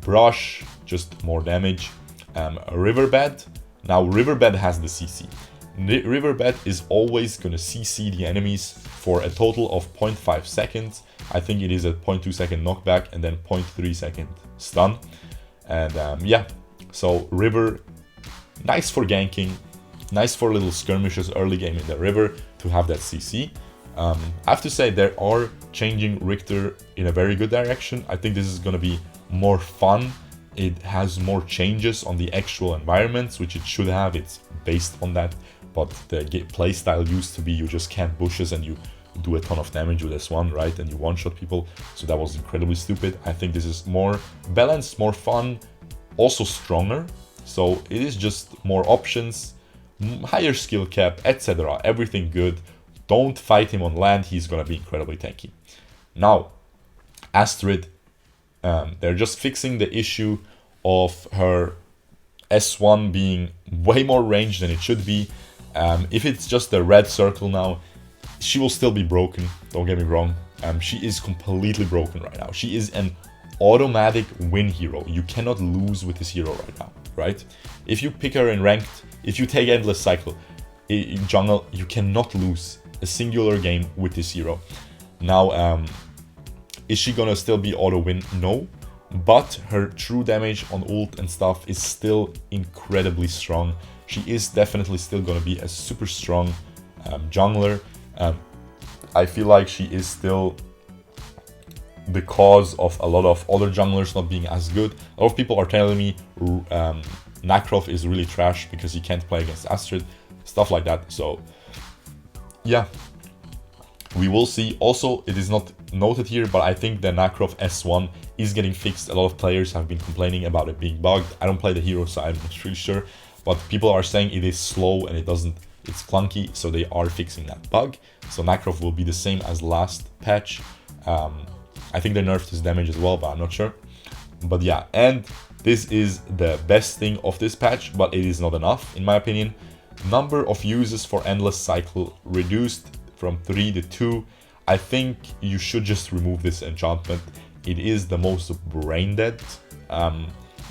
Brush, just more damage. Riverbed. Now Riverbed has the CC. Riverbed is always going to CC the enemies for a total of 0.5 seconds. I think it is a 0.2 second knockback and then 0.3 second stun. And yeah, so river, nice for ganking, nice for little skirmishes early game in the river to have that CC. I have to say they are changing Riktor in a very good direction. I think this is going to be more fun. It has more changes on the actual environments, which it should have. It's based on that. But the playstyle used to be you just camp bushes and you do a ton of damage with S1, right? And you one-shot people. So that was incredibly stupid. I think this is more balanced, more fun, also stronger. So it is just more options, higher skill cap, etc. Everything good. Don't fight him on land. He's going to be incredibly tanky. Now, Astrid, they're just fixing the issue of her S1 being way more range than it should be. If it's just a red circle now, she will still be broken, don't get me wrong. She is completely broken right now. She is an automatic win hero. You cannot lose with this hero right now, right? If you pick her in ranked, if you take Endless Cycle in jungle, you cannot lose a singular game with this hero. Now, is she gonna still be auto win? No. But her true damage on ult and stuff is still incredibly strong. She is definitely still gonna be a super strong jungler. I feel like she is still the cause of a lot of other junglers not being as good. A lot of people are telling me Nakrov is really trash because he can't play against Astrid, stuff like that. So yeah, we will see. Also, it is not noted here, but I think the Nakrov S1 is getting fixed. A lot of players have been complaining about it being bugged. I don't play the hero, so I'm not really sure, but people are saying it is slow and it's clunky, so they are fixing that bug. So Nakrov will be the same as last patch. I think they nerfed his damage as well, but I'm not sure. But yeah, and this is the best thing of this patch, but it is not enough, in my opinion. Number of uses for Endless Cycle reduced from 3 to 2. I think you should just remove this enchantment. It is the most brain dead.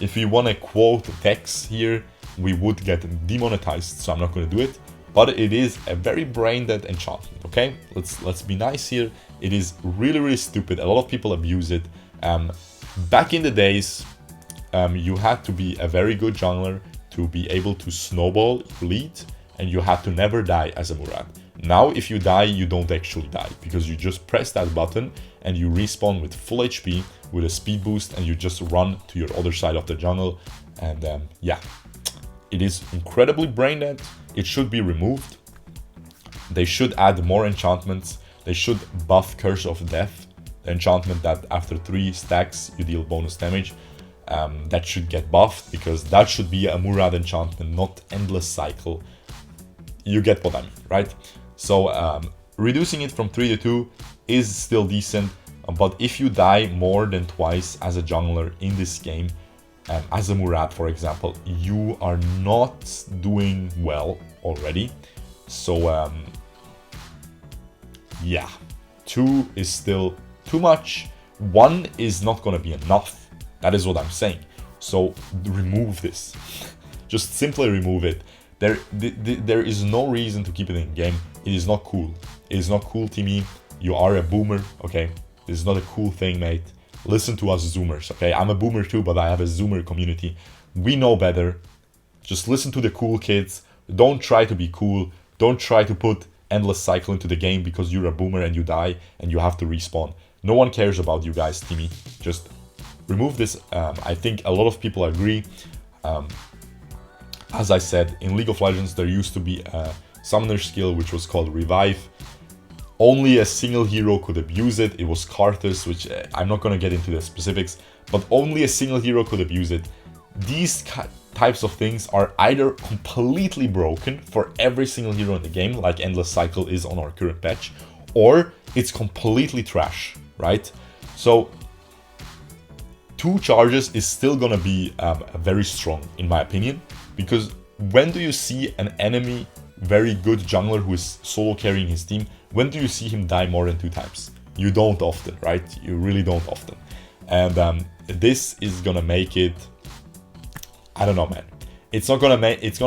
If you want to quote Vex here, we would get demonetized, so I'm not going to do it. But it is a very brain-dead enchantment, okay? Let's be nice here. It is really, really stupid. A lot of people abuse it. Back in the days, you had to be a very good jungler to be able to snowball your lead, and you had to never die as a Murad. Now, if you die, you don't actually die, because you just press that button and you respawn with full HP, with a speed boost, and you just run to your other side of the jungle. And yeah, it is incredibly brain dead. It should be removed. They should add more enchantments. They should buff Curse of Death, the enchantment that after 3 stacks you deal bonus damage. That should get buffed, because that should be a Murad enchantment, not Endless Cycle. You get what I mean, right? So reducing it from 3 to 2 is still decent, but if you die more than twice as a jungler in this game, as a Murad, for example, you are not doing well already. So yeah, 2 is still too much. 1 is not gonna be enough. That is what I'm saying. So remove this. Just simply remove it. There is no reason to keep it in game. It is not cool. It is not cool, Timmy. You are a boomer, okay? This is not a cool thing, mate. Listen to us Zoomers, okay? I'm a boomer too, but I have a Zoomer community. We know better. Just listen to the cool kids. Don't try to be cool. Don't try to put Endless Cycle into the game because you're a boomer and you die and you have to respawn. No one cares about you guys, Timmy. Just remove this. I think a lot of people agree. As I said, in League of Legends, there used to be a summoner skill which was called Revive. Only a single hero could abuse it. It was Karthus, which I'm not going to get into the specifics, but only a single hero could abuse it. These types of things are either completely broken for every single hero in the game, like Endless Cycle is on our current patch, or it's completely trash, right? So 2 charges is still going to be very strong, in my opinion, because when do you see an enemy very good jungler who is solo carrying his team, when do you see him die more than 2 times? You don't often, right? You really don't often. And this is gonna make it, I don't know, man. It's gonna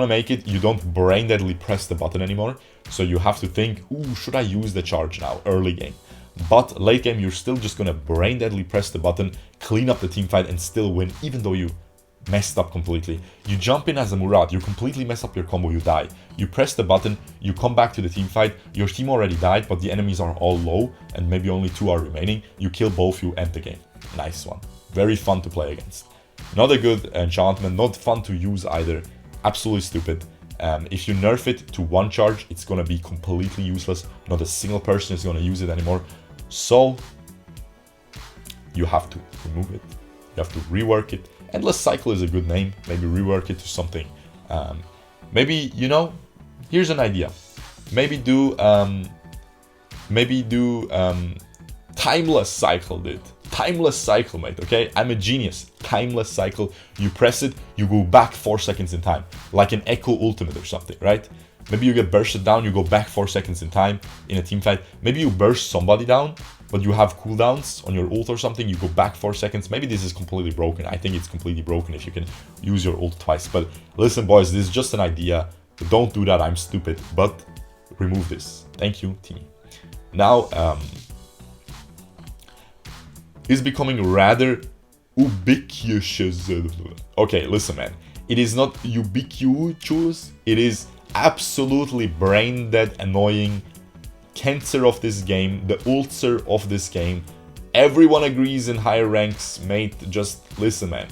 make it, you don't brain deadly press the button anymore. So you have to think, ooh, should I use the charge now, early game? But late game, you're still just gonna brain deadly press the button, clean up the team fight, and still win, even though you messed up completely. You jump in as a Murad, you completely mess up your combo, you die. You press the button, you come back to the team fight, your team already died, but the enemies are all low, and maybe only 2 are remaining. You kill both, you end the game. Nice one. Very fun to play against. Not a good enchantment, not fun to use either. Absolutely stupid. If you nerf it to 1 charge, it's gonna be completely useless. Not a single person is gonna use it anymore. So you have to remove it. You have to rework it. Endless Cycle is a good name. Maybe rework it to something. Maybe, you know, here's an idea. Maybe do Timeless Cycle, dude. Timeless Cycle, mate, okay? I'm a genius. Timeless Cycle. You press it, you go back 4 seconds in time. Like an Echo Ultimate or something, right? Maybe you get bursted down, you go back 4 seconds in time in a team fight. Maybe you burst somebody down, but you have cooldowns on your ult or something, you go back 4 seconds. Maybe this is completely broken. I think it's completely broken if you can use your ult twice. But listen, boys, this is just an idea. Don't do that, I'm stupid. But remove this. Thank you, Timmy. Now, it's becoming rather ubiquitous. Okay, listen, man. It is not ubiquitous. It is absolutely brain dead, annoying cancer of this game, the ulcer of this game. Everyone agrees in higher ranks, mate. Just listen, man.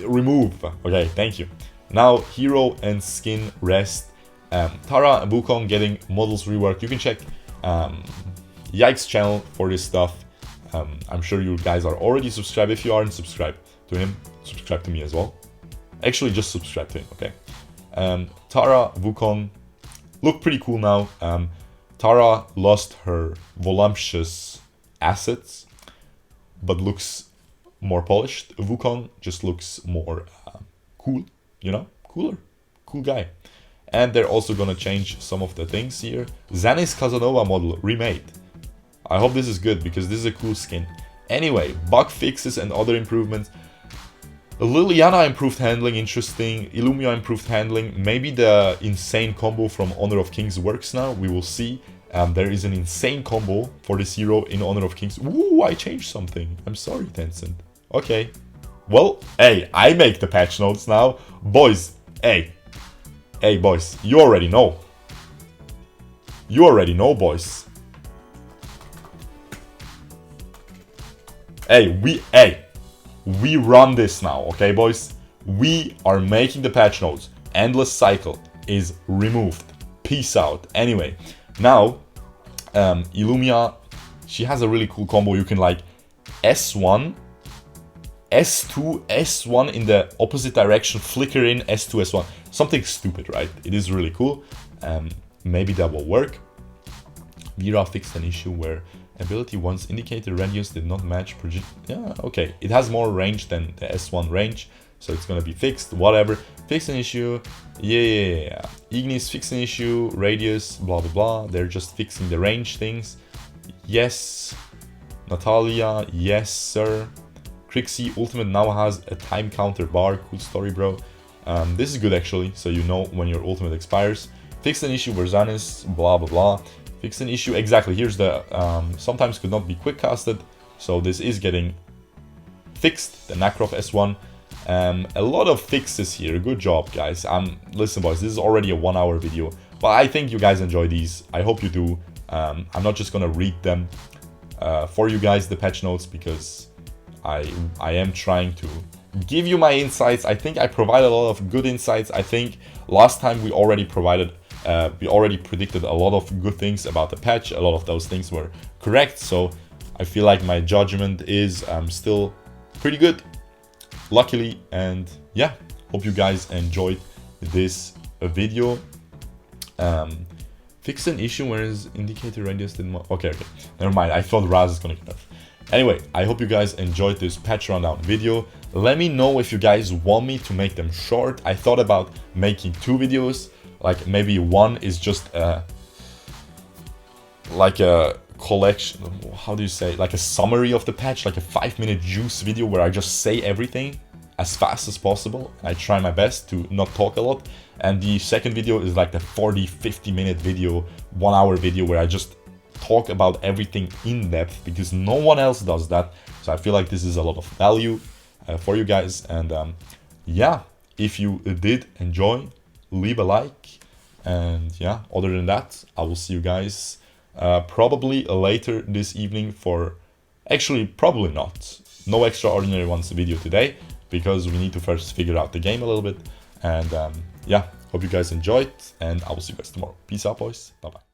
Remove. Okay, thank you. Now, hero and skin rest. Tara and Wukong getting models reworked. You can check Yike's channel for this stuff. I'm sure you guys are already subscribed. If you aren't subscribed to him, subscribe to me as well. Actually, just subscribe to him, okay? Tara, Wukong look pretty cool now. Tara lost her voluptuous assets, but looks more polished. Wukong just looks more cool, you know? Cooler. Cool guy. And they're also gonna change some of the things here. Zanis Casanova model remade. I hope this is good because this is a cool skin. Anyway, bug fixes and other improvements. Liliana improved handling, interesting. Illumia improved handling. Maybe the insane combo from Honor of Kings works now. We will see. There is an insane combo for this hero in Honor of Kings. Ooh, I changed something. I'm sorry, Tencent. Okay. Well, hey, I make the patch notes now. Boys, hey. Hey, boys, you already know. You already know, boys. Hey, we run this now, okay, boys? We are making the patch notes. Endless Cycle is removed. Peace out. Anyway, now, Illumia, she has a really cool combo. You can like S1, S2, S1 in the opposite direction, flicker in S2, S1. Something stupid, right? It is really cool. Maybe that will work. Wiro fixed an issue where ability once indicated radius did not match project. Yeah, okay. It has more range than the S1 range, so it's gonna be fixed. Whatever. Fix an issue. Yeah. Ignis fix an issue. Radius. Blah blah blah. They're just fixing the range things. Yes. Natalia. Yes, sir. Crixie ultimate now has a time counter bar. Cool story, bro. This is good actually, so you know when your ultimate expires. Fix an issue. Verzanis. Blah blah blah. Fix an issue, exactly, here's the, sometimes could not be quick casted, so this is getting fixed, the Nakrov S1. A lot of fixes here, good job guys. Listen boys, this is already a 1 hour video, but I think you guys enjoy these, I hope you do. I'm not just gonna read them for you guys, the patch notes, because I am trying to give you my insights. I think I provided a lot of good insights. I think last time we already predicted a lot of good things about the patch. A lot of those things were correct, so I feel like my judgment is still pretty good, luckily. And yeah, hope you guys enjoyed this video. Fix an issue where his indicator radius did not. Okay, never mind. I thought Raz is gonna get nerfed. Anyway, I hope you guys enjoyed this patch rundown video. Let me know if you guys want me to make them short. I thought about making 2 videos. Like maybe one is just like a collection, how do you say, like a summary of the patch, like a 5-minute juice video where I just say everything as fast as possible. I try my best to not talk a lot. And the second video is like the 40-50 minute video, 1 hour video where I just talk about everything in depth, because no one else does that. So I feel like this is a lot of value for you guys. And yeah, if you did enjoy, leave a like. And yeah, other than that, I will see you guys probably later this evening for, actually probably not, no extraordinary ones video today, because we need to first figure out the game a little bit. And yeah, hope you guys enjoyed, and I will see you guys tomorrow. Peace out boys, bye bye.